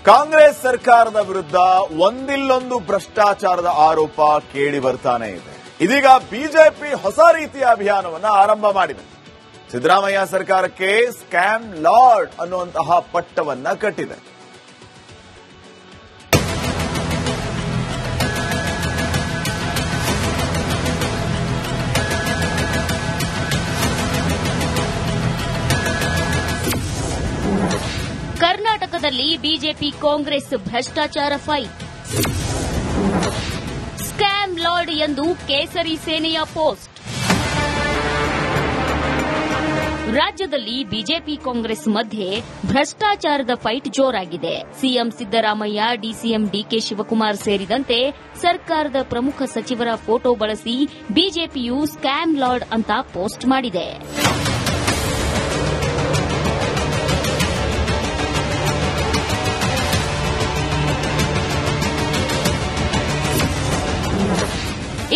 ಕಾಂಗ್ರೆಸ್ ಸರ್ಕಾರದ ವಿರುದ್ಧ ಒಂದಿಲ್ಲೊಂದು ಭ್ರಷ್ಟಾಚಾರದ ಆರೋಪ ಕೇಳಿ ಬರ್ತಾನೆ ಇದೆ. ಇದೀಗ ಬಿಜೆಪಿ ಹೊಸ ರೀತಿಯ ಅಭಿಯಾನವನ್ನು ಆರಂಭ ಮಾಡಿದೆ. ಸಿದ್ದರಾಮಯ್ಯ ಸರ್ಕಾರಕ್ಕೆ ಸ್ಕ್ಯಾಮ್ ಲಾರ್ಡ್ ಅನ್ನುವಂತಹ ಪಟ್ಟವನ್ನ ಕಟ್ಟಿದೆ. ಕರ್ನಾಟಕದಲ್ಲಿ ಬಿಜೆಪಿ ಕಾಂಗ್ರೆಸ್ ಭ್ರಷ್ಟಾಚಾರ ಫೈಟ್. ಸ್ಕ್ಯಾಮ್ ಲಾರ್ಡ್ ಎಂದು ಕೇಸರಿ ಸೇನೆಯ ಪೋಸ್ಟ್. ರಾಜ್ಯದಲ್ಲಿ ಬಿಜೆಪಿ ಕಾಂಗ್ರೆಸ್ ಮಧ್ಯೆ ಭ್ರಷ್ಟಾಚಾರದ ಫೈಟ್ ಜೋರಾಗಿದೆ. ಸಿಎಂ ಸಿದ್ದರಾಮಯ್ಯ, ಡಿಸಿಎಂ ಡಿಕೆ ಶಿವಕುಮಾರ್ ಸೇರಿದಂತೆ ಸರ್ಕಾರದ ಪ್ರಮುಖ ಸಚಿವರ ಫೋಟೋ ಬಳಸಿ ಬಿಜೆಪಿಯು ಸ್ಕ್ಯಾಮ್ ಲಾರ್ಡ್ ಅಂತ ಪೋಸ್ಟ್ ಮಾಡಿದೆ.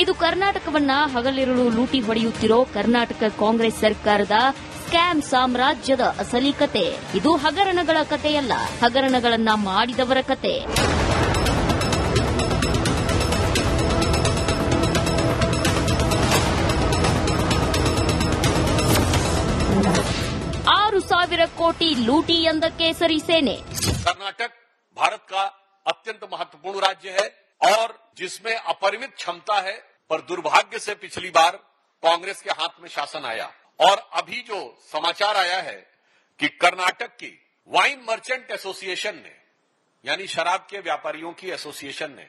ಇದು ಕರ್ನಾಟಕವನ್ನ ಹಗಲಿರುಳು ಲೂಟಿ ಹೊಡೆಯುತ್ತಿರೋ ಕರ್ನಾಟಕ ಕಾಂಗ್ರೆಸ್ ಸರ್ಕಾರದ ಸ್ಕ್ಯಾಮ್ ಸಾಮ್ರಾಜ್ಯದ ಅಸಲಿ ಕತೆ. ಇದು ಹಗರಣಗಳ ಕತೆಯಲ್ಲ, ಹಗರಣಗಳನ್ನ ಮಾಡಿದವರ ಕತೆ. ₹6,000 ಕೋಟಿ ಲೂಟಿ ಎಂದ ಕೇಸರಿ ಸೇನೆ. कर्नाटक भारत का अत्यंत महत्वपूर्ण राज्य है और जिसमें अपरिमित क्षमता है, पर दुर्भाग्य से पिछली बार कांग्रेस के हाथ में शासन आया और अभी जो समाचार आया है कि कर्नाटक की वाइन मर्चेंट एसोसिएशन ने, यानी शराब के व्यापारियों की एसोसिएशन ने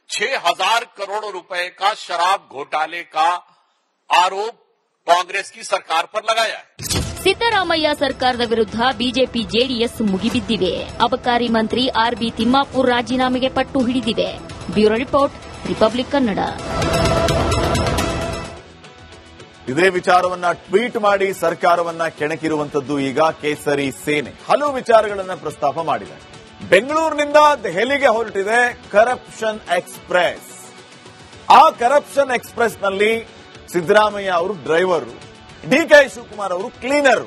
6,000 करोड़ रुपए का शराब घोटाले का आरोप कांग्रेस की सरकार पर लगाया है. ಸಿದ್ದರಾಮಯ್ಯ ಸರ್ಕಾರದ ವಿರುದ್ಧ ಬಿಜೆಪಿ ಜೆಡಿಎಸ್ ಮುಗಿಬಿದ್ದಿವೆ. ಅಬಕಾರಿ ಮಂತ್ರಿ ಆರ್ಬಿ ತಿಮ್ಮಾಪುರ್ ರಾಜೀನಾಮೆಗೆ ಪಟ್ಟು ಹಿಡಿದಿವೆ. Bureau report, Republic Kannada. ಇದೇ ವಿಚಾರವನ್ನ ಟ್ವೀಟ್ ಮಾಡಿ ಸರ್ಕಾರವನ್ನ ಕೆಣಕಿರುವಂತದ್ದು ಈಗ ಕೇಸರಿ ಸೇನೆ. ಹಲವು ವಿಚಾರಗಳನ್ನು ಪ್ರಸ್ತಾಪ ಮಾಡಿದೆ. ಬೆಂಗಳೂರಿನಿಂದ ದೆಹಲಿಗೆ ಹೊರಟಿದೆ ಕರಪ್ಷನ್ ಎಕ್ಸ್ಪ್ರೆಸ್. ಆ ಕರಪ್ಷನ್ ಎಕ್ಸ್ಪ್ರೆಸ್ನಲ್ಲಿ ಸಿದ್ದರಾಮಯ್ಯ ಅವರು ಡ್ರೈವರು, ಡಿಕೆ ಶಿವಕುಮಾರ್ ಅವರು ಕ್ಲೀನರ್.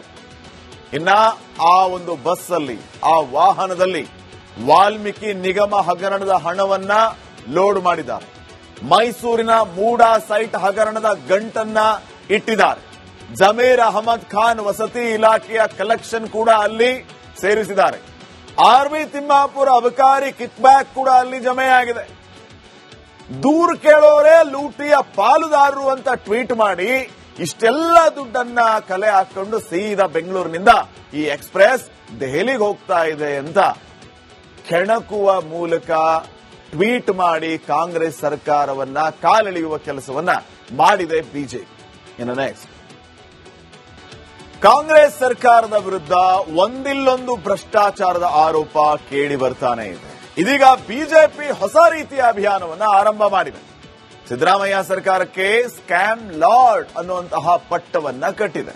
ಇನ್ನ ಆ ಒಂದು ಬಸ್ ಅಲ್ಲಿ, ಆ ವಾಹನದಲ್ಲಿ ವಾಲ್ಮೀಕಿ ನಿಗಮ ಹಗರಣದ ಹಣವನ್ನ ಲೋಡ್ ಮಾಡಿದ್ದಾರೆ. ಮೈಸೂರಿನ ಮೂಡಾ ಸೈಟ್ ಹಗರಣದ ಗಂಟನ್ನ ಇಟ್ಟಿದ್ದಾರೆ. ಜಮೀರ್ ಅಹಮದ್ ಖಾನ್ ವಸತಿ ಇಲಾಖೆಯ ಕಲೆಕ್ಷನ್ ಕೂಡ ಅಲ್ಲಿ ಸೇರಿಸಿದ್ದಾರೆ. ಆರ್ಬಿ ತಿಮ್ಮಾಪುರ ಅಬಕಾರಿ ಕಿಕ್ ಬ್ಯಾಕ್ ಕೂಡ ಅಲ್ಲಿ ಜಮೆಯಾಗಿದೆ. ದೂರು ಕೇಳೋರೇ ಲೂಟಿಯ ಪಾಲುದಾರರು ಅಂತ ಟ್ವೀಟ್ ಮಾಡಿ ಇಷ್ಟೆಲ್ಲ ದುಡ್ಡನ್ನ ಕಲೆ ಹಾಕೊಂಡು ಸೀದಾ ಬೆಂಗಳೂರಿನಿಂದ ಈ ಎಕ್ಸ್ಪ್ರೆಸ್ ದೆಹಲಿಗೆ ಹೋಗ್ತಾ ಇದೆ ಅಂತ ಕೆಣಕುವ ಮೂಲಕ ಟ್ವೀಟ್ ಮಾಡಿ ಕಾಂಗ್ರೆಸ್ ಸರ್ಕಾರವನ್ನ ಕಾಲೆಳೆಯುವ ಕೆಲಸವನ್ನ ಮಾಡಿದೆ ಬಿಜೆಪಿ. ಇನ್ನು ನೆಕ್ಸ್ಟ್, ಕಾಂಗ್ರೆಸ್ ಸರ್ಕಾರದ ವಿರುದ್ಧ ಒಂದಿಲ್ಲೊಂದು ಭ್ರಷ್ಟಾಚಾರದ ಆರೋಪ ಕೇಳಿ ಬರ್ತಾನೆ ಇದೆ. ಇದೀಗ ಬಿಜೆಪಿ ಹೊಸ ರೀತಿಯ ಅಭಿಯಾನವನ್ನು ಆರಂಭ ಮಾಡಿದೆ. ಸಿದ್ದರಾಮಯ್ಯ ಸರ್ಕಾರಕ್ಕೆ ಸ್ಕ್ಯಾಮ್ ಲಾರ್ಡ್ ಅನ್ನುವಂತಹ ಪಟ್ಟವನ್ನ ಕಟ್ಟಿದೆ.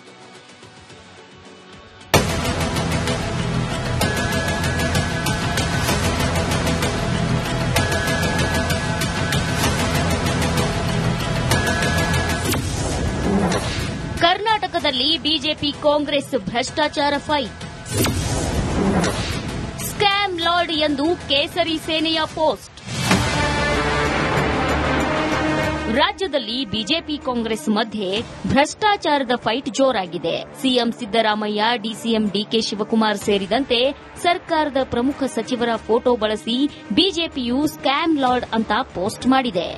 ಕರ್ನಾಟಕದಲ್ಲಿ ಬಿಜೆಪಿ ಕಾಂಗ್ರೆಸ್ ಭ್ರಷ್ಟಾಚಾರ ಫೈಟ್. ಸ್ಕ್ಯಾಮ್ ಲಾರ್ಡ್ ಎಂದು ಕೇಸರಿ ಸೇನೆಯ ಪೋಸ್ಟ್. ರಾಜ್ಯದಲ್ಲಿ ಬಿಜೆಪಿ ಕಾಂಗ್ರೆಸ್ ಮಧ್ಯೆ ಭ್ರಷ್ಟಾಚಾರದ ಫೈಟ್ ಜೋರಾಗಿದೆ. ಸಿಎಂ ಸಿದ್ದರಾಮಯ್ಯ, ಡಿಸಿಎಂ ಡಿಕೆ ಶಿವಕುಮಾರ್ ಸೇರಿದಂತೆ ಸರ್ಕಾರದ ಪ್ರಮುಖ ಸಚಿವರ ಫೋಟೋ ಬಳಸಿ ಬಿಜೆಪಿಯು ಸ್ಕ್ಯಾಮ್ ಲಾರ್ಡ್ ಅಂತ ಪೋಸ್ಟ್ ಮಾಡಿದೆ.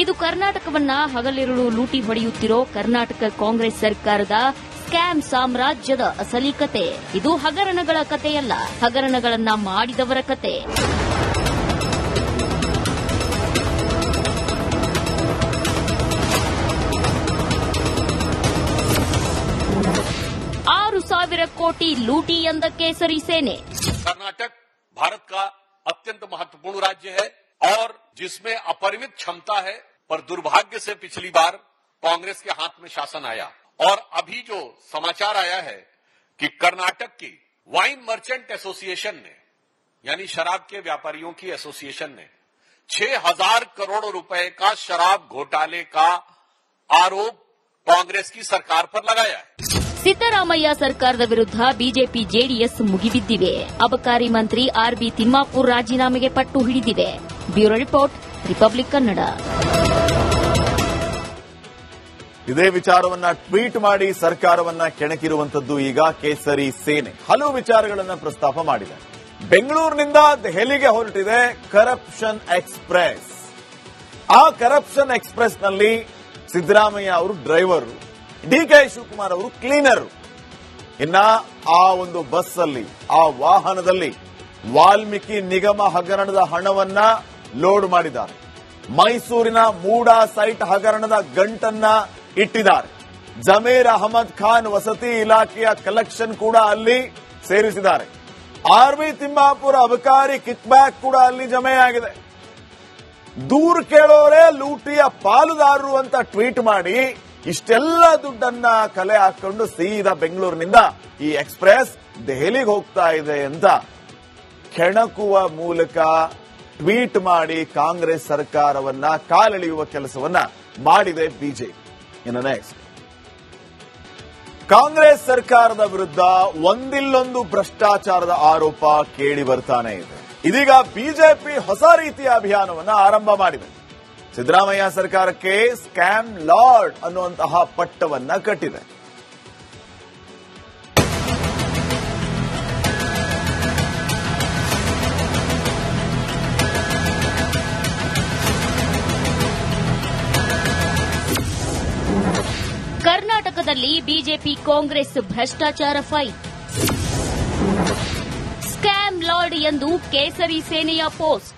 ಇದು ಕರ್ನಾಟಕವನ್ನ ಹಗಲಿರುಳು ಲೂಟಿ ಹೊಡೆಯುತ್ತಿರೋ ಕರ್ನಾಟಕ ಕಾಂಗ್ರೆಸ್ ಸರ್ಕಾರದ ಸ್ಕ್ಯಾಮ್ ಸಾಮ್ರಾಜ್ಯದ ಅಸಲಿ ಕತೆ. ಇದು ಹಗರಣಗಳ ಕತೆಯಲ್ಲ, ಹಗರಣಗಳನ್ನ ಮಾಡಿದವರ ಕತೆ. ₹6,000 ಕೋಟಿ ಲೂಟಿ ಎಂದ ಕೇಸರಿ ಸೇನೆ. कर्नाटक भारत का अत्यंत महत्वपूर्ण राज्य है और जिसमें अपरिमित क्षमता है, पर दुर्भाग्य से पिछली बार कांग्रेस के हाथ में शासन आया और अभी जो समाचार आया है कि कर्नाटक की वाइन मर्चेंट एसोसिएशन ने, यानी शराब के व्यापारियों की एसोसिएशन ने 6,000 करोड़ रुपए का शराब घोटाले का आरोप कांग्रेस की सरकार पर लगाया है। ಸಿದ್ದರಾಮಯ್ಯ ಸರ್ಕಾರದ ವಿರುದ್ಧ ಬಿಜೆಪಿ ಜೆಡಿಎಸ್ ಮುಗಿಬಿದ್ದಿವೆ. ಅಬಕಾರಿ ಮಂತ್ರಿ ಆರ್ಬಿ ತಿಮ್ಮಾಪುರ್ ರಾಜೀನಾಮೆಗೆ ಪಟ್ಟು ಹಿಡಿದಿವೆ. Bureau report, Republic Kannada. ಇದೇ ವಿಚಾರವನ್ನ ಟ್ವೀಟ್ ಮಾಡಿ ಸರ್ಕಾರವನ್ನ ಕೆಣಕಿರುವಂತದ್ದು ಈಗ ಕೇಸರಿ ಸೇನೆ. ಹಲವು ವಿಚಾರಗಳನ್ನ ಪ್ರಸ್ತಾಪ ಮಾಡಿದೆ. ಬೆಂಗಳೂರಿನಿಂದ ದೆಹಲಿಗೆ ಹೊರಟಿದೆ ಕರಪ್ಷನ್ ಎಕ್ಸ್ಪ್ರೆಸ್. ಆ ಕರಪ್ಷನ್ ಎಕ್ಸ್ಪ್ರೆಸ್ನಲ್ಲಿ ಸಿದ್ದರಾಮಯ್ಯ ಅವರು ಡ್ರೈವರ್, ಡಿಕೆ ಶಿವಕುಮಾರ್ ಅವರು ಕ್ಲೀನರ್. ಇನ್ನ ಆ ಒಂದು ಬಸ್ ಅಲ್ಲಿ, ಆ ವಾಹನದಲ್ಲಿ ವಾಲ್ಮೀಕಿ ನಿಗಮ ಹಗರಣದ ಹಣವನ್ನ ಲೋಡ್ ಮಾಡಿದ್ದಾರೆ. ಮೈಸೂರಿನ ಮೂಡಾ ಸೈಟ್ ಹಗರಣದ ಗಂಟನ್ನ ಇಟ್ಟಿದ್ದಾರೆ. ಜಮೀರ್ ಅಹಮದ್ ಖಾನ್ ವಸತಿ ಇಲಾಖೆಯ ಕಲೆಕ್ಷನ್ ಕೂಡ ಅಲ್ಲಿ ಸೇರಿಸಿದ್ದಾರೆ. ಆರ್ಬಿ ತಿಮ್ಮಾಪುರ ಅಬಕಾರಿ ಕಿಕ್ ಬ್ಯಾಕ್ ಕೂಡ ಅಲ್ಲಿ ಜಮೆಯಾಗಿದೆ. ದೂರು ಕೇಳೋರೇ ಲೂಟಿಯ ಪಾಲುದಾರರು ಅಂತ ಟ್ವೀಟ್ ಮಾಡಿ ಇಷ್ಟೆಲ್ಲ ದುಡ್ಡನ್ನ ಕಲೆ ಹಾಕೊಂಡು ಸೀದಾ ಬೆಂಗಳೂರಿನಿಂದ ಈ ಎಕ್ಸ್ಪ್ರೆಸ್ ದೆಹಲಿಗೆ ಹೋಗ್ತಾ ಇದೆ ಅಂತ ಕೆಣಕುವ ಮೂಲಕ ಟ್ವೀಟ್ ಮಾಡಿ ಕಾಂಗ್ರೆಸ್ ಸರ್ಕಾರವನ್ನ ಕಾಲೆಳೆಯುವ ಕೆಲಸವನ್ನ ಮಾಡಿದೆ ಬಿಜೆಪಿ. ಇನ್ನು ನೆಕ್ಸ್ಟ್, ಕಾಂಗ್ರೆಸ್ ಸರ್ಕಾರದ ವಿರುದ್ಧ ಒಂದಿಲ್ಲೊಂದು ಭ್ರಷ್ಟಾಚಾರದ ಆರೋಪ ಕೇಳಿ ಬರ್ತಾನೆ ಇದೆ. ಇದೀಗ ಬಿಜೆಪಿ ಹೊಸ ರೀತಿಯ ಅಭಿಯಾನವನ್ನ ಆರಂಭ ಮಾಡಿದೆ. ಸಿದ್ದರಾಮಯ್ಯ ಸರ್ಕಾರಕ್ಕೆ ಸ್ಕ್ಯಾಮ್ ಲಾರ್ಡ್ ಅನ್ನುವಂತಹ ಪಟ್ಟವನ್ನ ಕಟ್ಟಿದೆ. ಕರ್ನಾಟಕದಲ್ಲಿ ಬಿಜೆಪಿ ಕಾಂಗ್ರೆಸ್ ಭ್ರಷ್ಟಾಚಾರ ಫೈಟ್. ಸ್ಕ್ಯಾಮ್ ಲಾರ್ಡ್ ಎಂದು ಕೇಸರಿ ಸೇನೆಯ ಪೋಸ್ಟ್.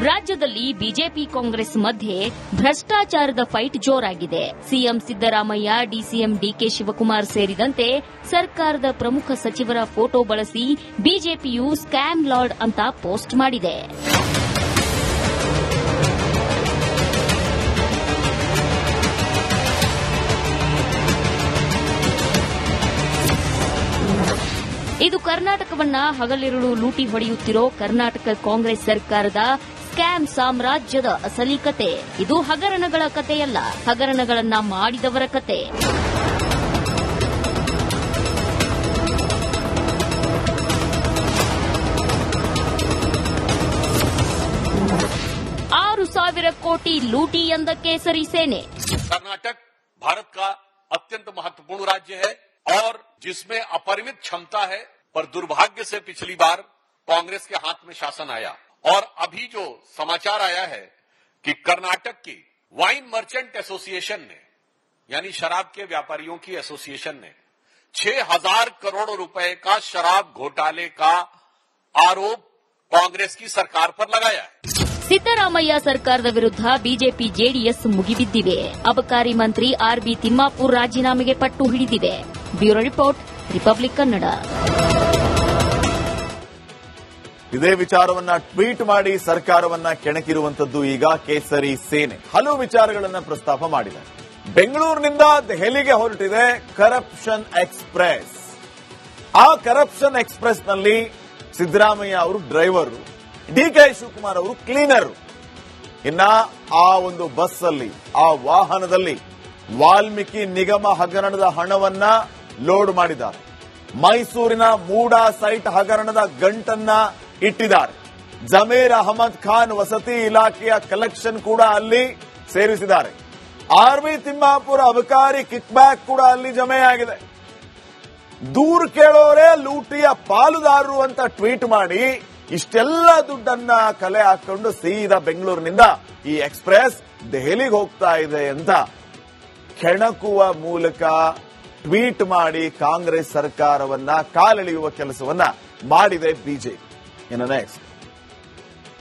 ರಾಜ್ಯದಲ್ಲಿ ಬಿಜೆಪಿ ಕಾಂಗ್ರೆಸ್ ಮಧ್ಯೆ ಭ್ರಷ್ಟಾಚಾರದ ಫೈಟ್ ಜೋರಾಗಿದೆ. ಸಿಎಂ ಸಿದ್ದರಾಮಯ್ಯ, ಡಿಸಿಎಂ ಡಿಕೆ ಶಿವಕುಮಾರ್ ಸೇರಿದಂತೆ ಸರ್ಕಾರದ ಪ್ರಮುಖ ಸಚಿವರ ಫೋಟೋ ಬಳಸಿ ಬಿಜೆಪಿಯು ಸ್ಕ್ಯಾಮ್ ಲಾರ್ಡ್ ಅಂತ ಪೋಸ್ಟ್ ಮಾಡಿದೆ. ಇದು ಕರ್ನಾಟಕವನ್ನ ಹಗಲಿರುಳು ಲೂಟಿ ಹೊಡೆಯುತ್ತಿರೋ ಕರ್ನಾಟಕ ಕಾಂಗ್ರೆಸ್ ಸರ್ಕಾರದ ಸ್ಕ್ಯಾಮ್ ಸಾಮ್ರಾಜ್ಯದ ಅಸಲಿ ಕತೆ. ಇದು ಹಗರಣಗಳ ಕತೆಯಲ್ಲ, ಹಗರಣಗಳನ್ನ ಮಾಡಿದವರ ಕತೆ. ₹6,000 ಕೋಟಿ ಲೂಟಿ ಎಂದ ಕೇಸರಿ ಸೇನೆ. कर्नाटक भारत का अत्यंत महत्वपूर्ण राज्य है और जिसमें अपरिमित क्षमता है, पर दुर्भाग्य से पिछली बार कांग्रेस के हाथ में शासन आया और अभी जो समाचार आया है कि कर्नाटक की वाइन मर्चेंट एसोसिएशन ने, यानी शराब के व्यापारियों की एसोसिएशन ने 6,000 करोड़ रुपए का शराब घोटाले का आरोप कांग्रेस की सरकार पर लगाया है. ಸಿದ್ದರಾಮಯ್ಯ ಸರ್ಕಾರದ ವಿರುದ್ಧ ಬಿಜೆಪಿ ಜೆಡಿಎಸ್ ಮುಗಿಬಿದ್ದಿವೆ. ಅಬಕಾರಿ ಮಂತ್ರಿ ಆರ್ಬಿ ತಿಮ್ಮಾಪುರ್ ರಾಜೀನಾಮೆಗೆ ಪಟ್ಟು ಹಿಡಿದಿವೆ. Bureau report, Republic Kannada. ಇದೇ ವಿಚಾರವನ್ನ ಟ್ವೀಟ್ ಮಾಡಿ ಸರ್ಕಾರವನ್ನ ಕೆಣಕಿರುವಂತದ್ದು ಈಗ ಕೇಸರಿ ಸೇನೆ. ಹಲವು ವಿಚಾರಗಳನ್ನ ಪ್ರಸ್ತಾಪ ಮಾಡಿದೆ. ಬೆಂಗಳೂರಿನಿಂದ ದೆಹಲಿಗೆ ಹೊರಟಿದೆ ಕರಪ್ಷನ್ ಎಕ್ಸ್ಪ್ರೆಸ್. ಆ ಕರಪ್ಷನ್ ಎಕ್ಸ್ಪ್ರೆಸ್ನಲ್ಲಿ ಸಿದ್ದರಾಮಯ್ಯ ಅವರು ಡ್ರೈವರ್, ಡಿಕೆ ಶಿವಕುಮಾರ್ ಅವರು ಕ್ಲೀನರ್. ಇನ್ನ ಆ ಒಂದು ಬಸ್ ಅಲ್ಲಿ, ಆ ವಾಹನದಲ್ಲಿ ವಾಲ್ಮೀಕಿ ನಿಗಮ ಹಗರಣದ ಹಣವನ್ನ ಲೋಡ್ ಮಾಡಿದ್ದಾರೆ. ಮೈಸೂರಿನ ಮೂಡಾ ಸೈಟ್ ಹಗರಣದ ಗಂಟನ್ನ ಇಟ್ಟಿದ್ದಾರೆ. ಜಮೀರ್ ಅಹಮದ್ ಖಾನ್ ವಸತಿ ಇಲಾಖೆಯ ಕಲೆಕ್ಷನ್ ಕೂಡ ಅಲ್ಲಿ ಸೇರಿಸಿದ್ದಾರೆ. ಆರ್ಬಿ ತಿಮ್ಮಾಪುರ ಅಬಕಾರಿ ಕಿಕ್ ಬ್ಯಾಕ್ ಕೂಡ ಅಲ್ಲಿ ಜಮೆಯಾಗಿದೆ. ದೂರು ಕೇಳೋರೇ ಲೂಟಿಯ ಪಾಲುದಾರರು ಅಂತ ಟ್ವೀಟ್ ಮಾಡಿ ಇಷ್ಟೆಲ್ಲ ದುಡ್ಡನ್ನ ಕಲೆ ಹಾಕೊಂಡು ಸೀದಾ ಬೆಂಗಳೂರಿನಿಂದ ಈ ಎಕ್ಸ್ಪ್ರೆಸ್ ದೆಹಲಿಗೆ ಹೋಗ್ತಾ ಇದೆ ಅಂತ ಕೆಣಕುವ ಮೂಲಕ ಟ್ವೀಟ್ ಮಾಡಿ ಕಾಂಗ್ರೆಸ್ ಸರ್ಕಾರವನ್ನ ಕಾಲೆಳೆಯುವ ಕೆಲಸವನ್ನ ಮಾಡಿದೆ ಬಿಜೆಪಿ. ಇನ್ನು ನೆಕ್ಸ್ಟ್,